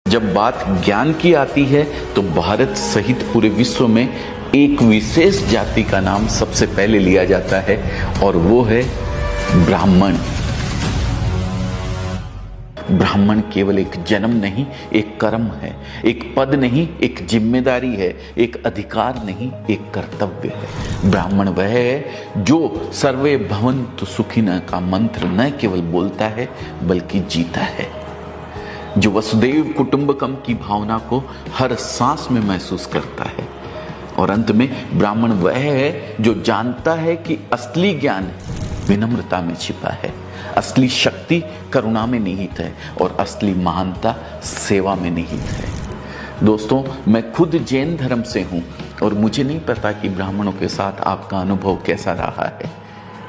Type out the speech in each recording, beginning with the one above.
जब बात ज्ञान की आती है तो भारत सहित पूरे विश्व में एक विशेष जाति का नाम सबसे पहले लिया जाता है और वो है ब्राह्मण। ब्राह्मण केवल एक जन्म नहीं, एक कर्म है, एक पद नहीं, एक जिम्मेदारी है, एक अधिकार नहीं, एक कर्तव्य है। ब्राह्मण वह है जो सर्वे भवन्तु सुखिनः का मंत्र न केवल बोलता है बल्कि जीता है, जो वसुदेव कुटुंबकम की भावना को हर सांस में महसूस करता है। और अंत में ब्राह्मण वह है जो जानता है कि असली ज्ञान विनम्रता में छिपा है, असली शक्ति करुणा में निहित है और असली महानता सेवा में निहित है। दोस्तों, मैं खुद जैन धर्म से हूं और मुझे नहीं पता कि ब्राह्मणों के साथ आपका अनुभव कैसा रहा है,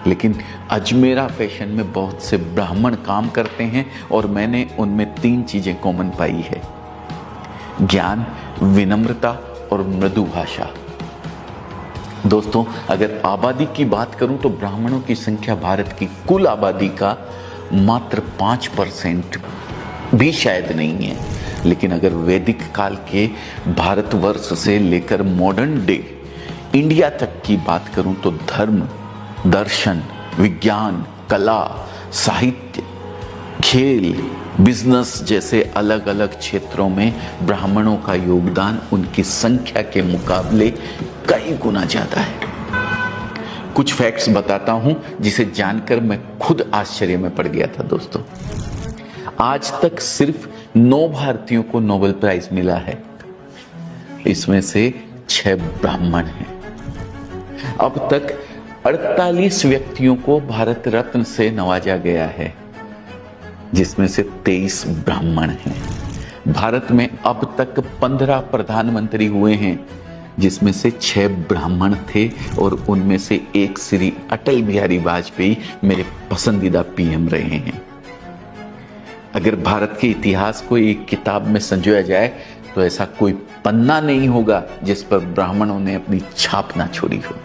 लेकिन अजमेरा फैशन में बहुत से ब्राह्मण काम करते हैं और मैंने उनमें 3 चीजें कॉमन पाई है: ज्ञान, विनम्रता और मृदु भाषा। दोस्तों, अगर आबादी की बात करूं तो ब्राह्मणों की संख्या भारत की कुल आबादी का मात्र 5% भी शायद नहीं है। लेकिन अगर वैदिक काल के भारतवर्ष से लेकर मॉडर्न डे इंडिया तक की बात करूं तो धर्म, दर्शन, विज्ञान, कला, साहित्य, खेल, बिजनेस जैसे अलग अलग क्षेत्रों में ब्राह्मणों का योगदान उनकी संख्या के मुकाबले कई गुना ज्यादा है। कुछ फैक्ट्स बताता हूं जिसे जानकर मैं खुद आश्चर्य में पड़ गया था। दोस्तों, आज तक सिर्फ 9 भारतीयों को नोबेल प्राइज मिला है, इसमें से 6 ब्राह्मण हैं। अब तक 48 व्यक्तियों को भारत रत्न से नवाजा गया है, जिसमें से 23 ब्राह्मण हैं। भारत में अब तक 15 प्रधानमंत्री हुए हैं, जिसमें से 6 ब्राह्मण थे और उनमें से एक श्री अटल बिहारी वाजपेयी मेरे पसंदीदा पीएम रहे हैं। अगर भारत के इतिहास को एक किताब में संजोया जाए तो ऐसा कोई पन्ना नहीं होगा जिस पर ब्राह्मणों ने अपनी छाप ना छोड़ी हो।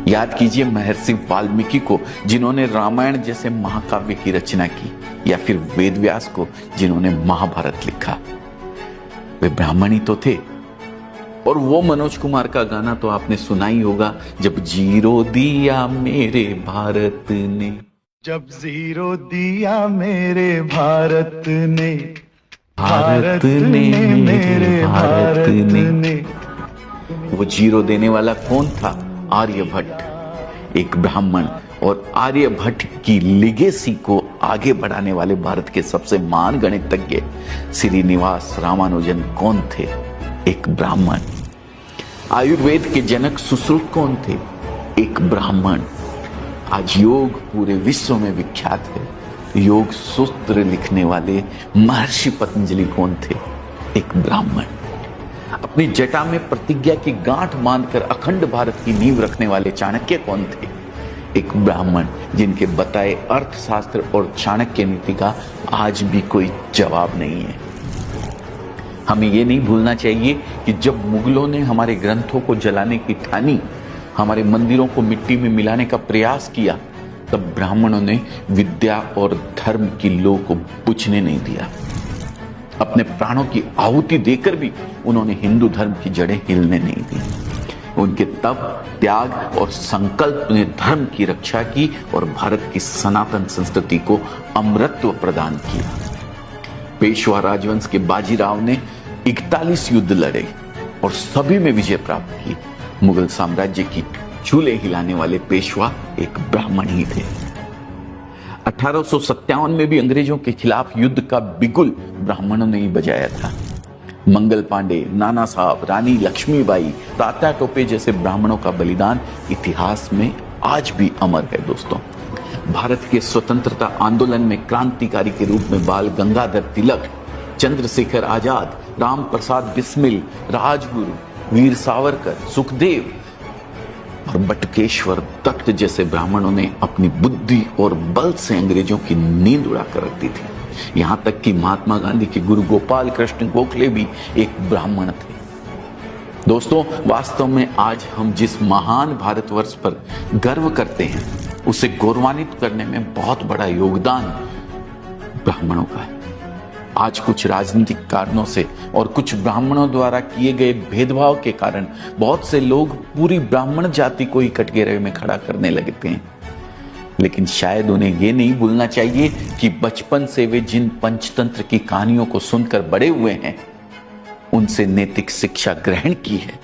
याद कीजिए महर्षि वाल्मीकि को, जिन्होंने रामायण जैसे महाकाव्य की रचना की, या फिर वेद व्यास को, जिन्होंने महाभारत लिखा। वे ब्राह्मण ही तो थे। और वो मनोज कुमार का गाना तो आपने सुना ही होगा, जब जीरो दिया मेरे भारत ने, जब जीरो दिया मेरे भारत ने, भारत ने मेरे भारत ने। वो जीरो देने वाला कौन था? आर्यभट्ट, एक ब्राह्मण। और आर्यभट्ट की लिगेसी को आगे बढ़ाने वाले भारत के सबसे महान गणितज्ञ श्रीनिवास रामानुजन कौन थे? एक ब्राह्मण। आयुर्वेद के जनक सुश्रुत कौन थे? एक ब्राह्मण। आज योग पूरे विश्व में विख्यात है। योग सूत्र लिखने वाले महर्षि पतंजलि कौन थे? एक ब्राह्मण। अपनी जटा में प्रतिज्ञा की गांठ बांधकर अखंड भारत की नींव रखने वाले चाणक्य कौन थे? एक ब्राह्मण, जिनके बताए अर्थशास्त्र और चाणक्य नीति का आज भी कोई जवाब नहीं है। हमें यह नहीं भूलना चाहिए कि जब मुगलों ने हमारे ग्रंथों को जलाने की ठानी, हमारे मंदिरों को मिट्टी में मिलाने का प्रयास किया, तब ब्राह्मणों ने विद्या और धर्म की लौ को बुझने नहीं दिया। अपने प्राणों की आहुति देकर भी उन्होंने हिंदू धर्म की जड़ें हिलने नहीं दी। उनके तप, त्याग और संकल्प ने धर्म की रक्षा की और भारत की सनातन संस्कृति को अमरत्व प्रदान किया। पेशवा राजवंश के बाजीराव ने 41 युद्ध लड़े और सभी में विजय प्राप्त की। मुगल साम्राज्य की चूल्हे हिलाने वाले पेशवा एक ब्राह्मण ही थे। 1857 में भी अंग्रेजों के खिलाफ युद्ध का बिगुल ब्राह्मणों ने ही बजाया था। मंगल पांडे, नाना साहब, रानी लक्ष्मीबाई, तात्या टोपे जैसे ब्राह्मणों का बलिदान इतिहास में आज भी अमर है। दोस्तों, भारत के स्वतंत्रता आंदोलन में क्रांतिकारी के रूप में बाल गंगाधर तिलक, चंद्रशेखर आजाद, राम प्रसाद बिस्मिल, राजगुरु, वीर सावरकर, सुखदेव और बटुकेश्वर दत्त जैसे ब्राह्मणों ने अपनी बुद्धि और बल से अंग्रेजों की नींद उड़ाकर रख दी थी। यहां तक कि महात्मा गांधी के गुरु गोपाल कृष्ण गोखले भी एक ब्राह्मण थे। दोस्तों, वास्तव में आज हम जिस महान भारतवर्ष पर गर्व करते हैं, उसे गौरवान्वित करने में बहुत बड़ा योगदान ब्राह्मणों का है। आज कुछ राजनीतिक कारणों से और कुछ ब्राह्मणों द्वारा किए गए भेदभाव के कारण बहुत से लोग पूरी ब्राह्मण जाति को ही कटघरे में खड़ा करने लगते हैं। लेकिन शायद उन्हें यह नहीं भूलना चाहिए कि बचपन से वे जिन पंचतंत्र की कहानियों को सुनकर बड़े हुए हैं, उनसे नैतिक शिक्षा ग्रहण की है,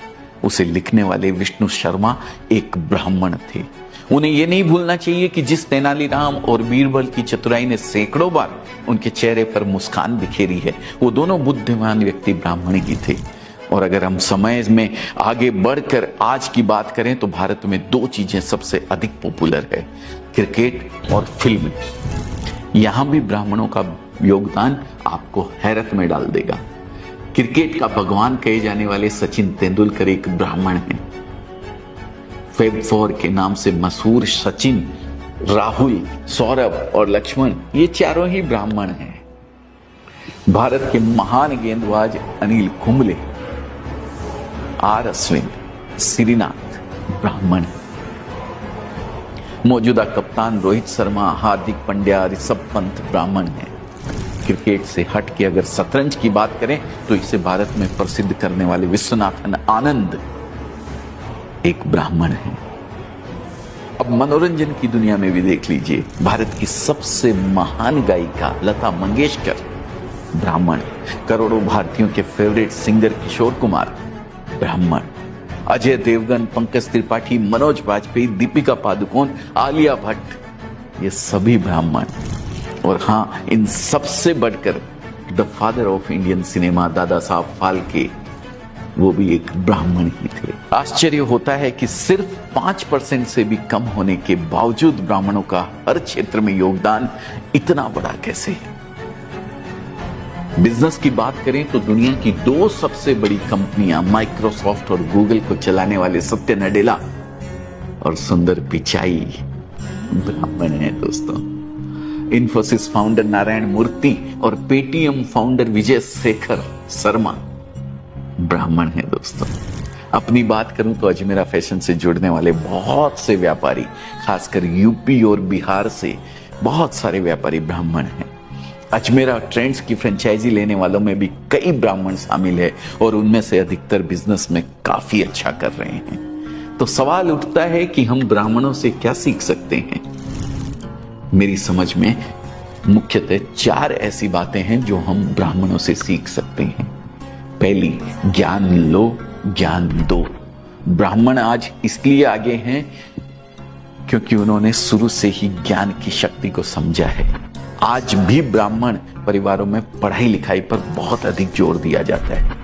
उसे लिखने वाले विष्णु शर्मा एक ब्राह्मण थे। उन्हें यह नहीं भूलना चाहिए कि जिस तेनालीराम और बीरबल की चतुराई ने सैकड़ों बार उनके चेहरे पर मुस्कान बिखेरी है, वो दोनों बुद्धिमान व्यक्ति ब्राह्मण ही थे। और अगर हम समय में आगे बढ़कर आज की बात करें तो भारत में दो चीजें सबसे अधिक पॉपुलर है, क्रिकेट और फिल्म। यहां भी ब्राह्मणों का योगदान आपको हैरत में डाल देगा। क्रिकेट का भगवान कहे जाने वाले सचिन तेंदुलकर एक ब्राह्मण हैं। फैब फोर के नाम से मशहूर सचिन, राहुल, सौरभ और लक्ष्मण, ये चारों ही ब्राह्मण हैं। भारत के महान गेंदबाज अनिल कुंबले, आर अश्विन, श्रीनाथ ब्राह्मण हैं। मौजूदा कप्तान रोहित शर्मा, हार्दिक पांड्या, ऋषभ पंत ब्राह्मण हैं। क्रिकेट से हट के अगर शतरंज की बात करें तो इसे भारत में प्रसिद्ध करने वाले विश्वनाथन आनंद एक ब्राह्मण है। अब मनोरंजन की दुनिया में भी देख लीजिए, भारत की सबसे महान गायिका लता मंगेशकर ब्राह्मण, करोड़ों भारतीयों के फेवरेट सिंगर किशोर कुमार ब्राह्मण, अजय देवगन, पंकज त्रिपाठी, मनोज वाजपेयी, दीपिका पादुकोण, आलिया भट्ट, ये सभी ब्राह्मण। और हाँ, इन सबसे बढ़कर the father of Indian cinema Dada Saheb Phalke, वो भी एक ब्राह्मण ही थे। आश्चर्य होता है कि सिर्फ 5% से भी कम होने के बावजूद ब्राह्मणों का हर क्षेत्र में योगदान इतना बड़ा कैसे है। बिजनेस की बात करें तो दुनिया की दो सबसे बड़ी कंपनियां माइक्रोसॉफ्ट और गूगल को चलाने वाले सत्य नडेला और सुंदर पिचाई ब्राह्मण हैं दोस्तों। इन्फोसिस फाउंडर नारायण मूर्ति और पेटीएम फाउंडर विजय शेखर शर्मा ब्राह्मण है दोस्तों। अपनी बात करूं तो अजमेरा फैशन से जुड़ने वाले बहुत से व्यापारी, खासकर यूपी और बिहार से बहुत सारे व्यापारी ब्राह्मण हैं। अजमेरा ट्रेंड्स की फ्रेंचाइजी लेने वालों में भी कई ब्राह्मण शामिल है और उनमें से अधिकतर बिजनेस में काफी अच्छा कर रहे हैं। तो सवाल उठता है कि हम ब्राह्मणों से क्या सीख सकते हैं। मेरी समझ में मुख्यतः 4 ऐसी बातें हैं जो हम ब्राह्मणों से सीख सकते हैं। पहली, ज्ञान लो, ज्ञान दो। ब्राह्मण आज इसलिए आगे हैं क्योंकि उन्होंने शुरू से ही ज्ञान की शक्ति को समझा है। आज भी ब्राह्मण परिवारों में पढ़ाई लिखाई पर बहुत अधिक जोर दिया जाता है।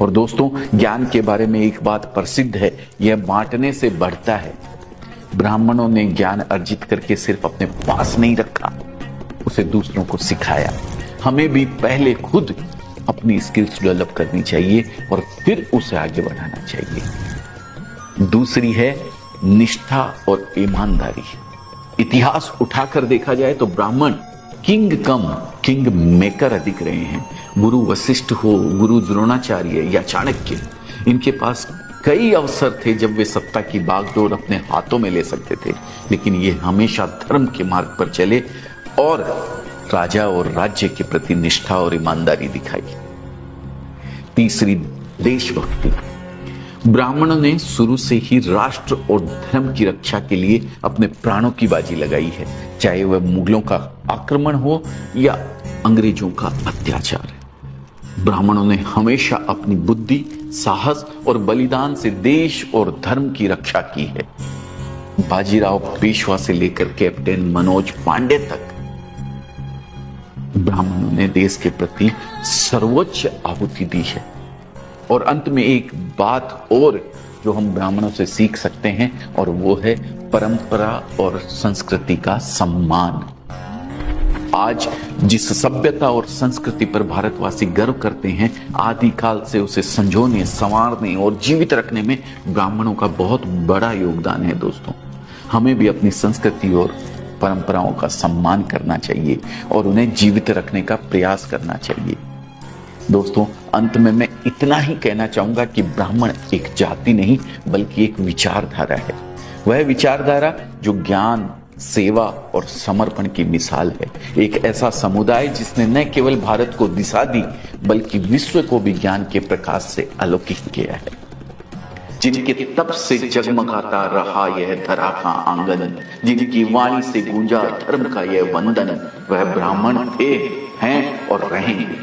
और दोस्तों, ज्ञान के बारे में एक बात प्रसिद्ध है, यह बांटने से बढ़ता है। ब्राह्मणों ने ज्ञान अर्जित करके सिर्फ अपने पास नहीं रखा, उसे दूसरों को सिखाया। हमें भी पहले खुद अपनी स्किल्स डेवलप करनी चाहिए और फिर उसे आगे बढ़ाना चाहिए। दूसरी है निष्ठा और ईमानदारी। इतिहास उठाकर देखा जाए तो ब्राह्मण किंग कम किंग मेकर अधिक रहे हैं। गुरु वशिष्ठ हो, गुरु द्रोणाचार्य या चाणक्य, इनके पास कई अवसर थे जब वे सत्ता की बागडोर अपने हाथों में ले सकते थे, लेकिन ये हमेशा धर्म के मार्ग पर चले और राजा और राज्य के प्रति निष्ठा और ईमानदारी दिखाई। तीसरी, देशभक्ति। ब्राह्मणों ने शुरू से ही राष्ट्र और धर्म की रक्षा के लिए अपने प्राणों की बाजी लगाई है, चाहे वह मुगलों का आक्रमण हो या अंग्रेजों का अत्याचार। ब्राह्मणों ने हमेशा अपनी बुद्धि, साहस और बलिदान से देश और धर्म की रक्षा की है। बाजीराव पेशवा से लेकर कैप्टन मनोज पांडे तक ब्राह्मणों ने देश के प्रति सर्वोच्च आहुति दी है। और अंत में एक बात और जो हम ब्राह्मणों से सीख सकते हैं, और वो है परंपरा और संस्कृति का सम्मान। आज जिस सभ्यता और संस्कृति पर भारतवासी गर्व करते हैं, आदिकाल से उसे संजोने, संवारने और जीवित रखने में ब्राह्मणों का बहुत बड़ा योगदान है दोस्तों। हमें भी अपनी संस्कृति और परंपराओं का सम्मान करना चाहिए और उन्हें जीवित रखने का प्रयास करना चाहिए। दोस्तों, अंत में मैं इतना ही कहना चाहूंगा कि ब्राह्मण एक जाति नहीं बल्कि एक विचारधारा है। वह विचारधारा जो ज्ञान, सेवा और समर्पण की मिसाल है। एक ऐसा समुदाय जिसने न केवल भारत को दिशा दी बल्कि विश्व को भी ज्ञान के प्रकाश से अलौकिक किया है। जिनके तप से जगमगाता रहा यह धरा का आंगन, जिनकी वाणी से गूंजा धर्म का यह वंदन, वह ब्राह्मण थे, हैं और रहेंगे,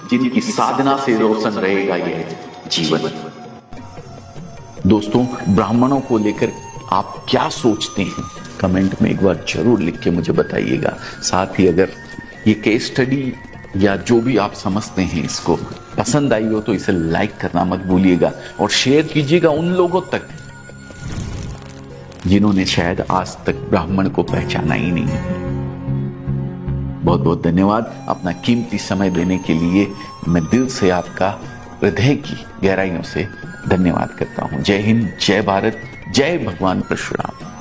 जिनकी साधना से रोशन रहेगा यह जीवन। दोस्तों, ब्राह्मणों को लेकर आप क्या सोचते हैं? कमेंट में एक बार जरूर लिख के मुझे बताइएगा। साथ ही अगर ये केस स्टडी या जो भी आप समझते हैं इसको पसंद आई हो तो इसे लाइक करना मत भूलिएगा और शेयर कीजिएगा उन लोगों तक जिन्होंने शायद आज तक ब्राह्मण को पहचाना ही नहीं। बहुत बहुत धन्यवाद अपना कीमती समय देने के लिए। मैं दिल से आपका हृदय की गहराइयों से धन्यवाद करता हूं। जय हिंद, जय भारत, जय भगवान परशुराम।